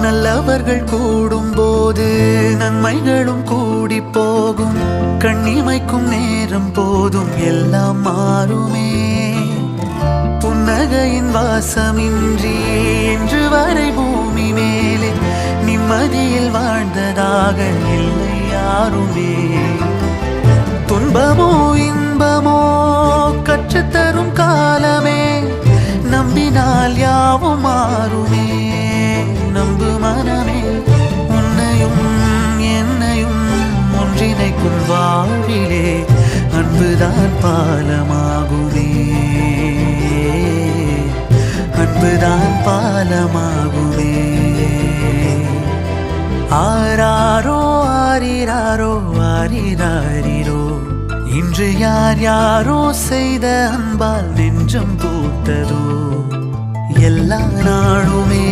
நல்லவர்கள் கூடும்போது நன்மைகளும் கூடி போகும். கண்ணிமைக்கும் நேரம் போதும் எல்லாம் மாறுமே. புன்னகையின் வாசமின்றி இன்று வரை பூமி மேலே நிம்மதியில் வாழ்ந்ததாக இல்லை யாருமே. துன்பமோ இன்பமோ கற்றுத்தரும் காலமே, நம்பினால் யாவும் மாறுமே. நம்பு மனமே, உன்னையும் என்னையும் ஒன்றிணைக்கும் வாழ்விலே அன்புதான் பாலமாகுமே. அன்புதான் பாலமாகுமே. ஆராரோ ஆரிராரோ ஆரிராரிரோ, இன்று யார் யாரோ செய்த அன்பால் நெஞ்சம் பூத்ததோ. எல்லா நாளுமே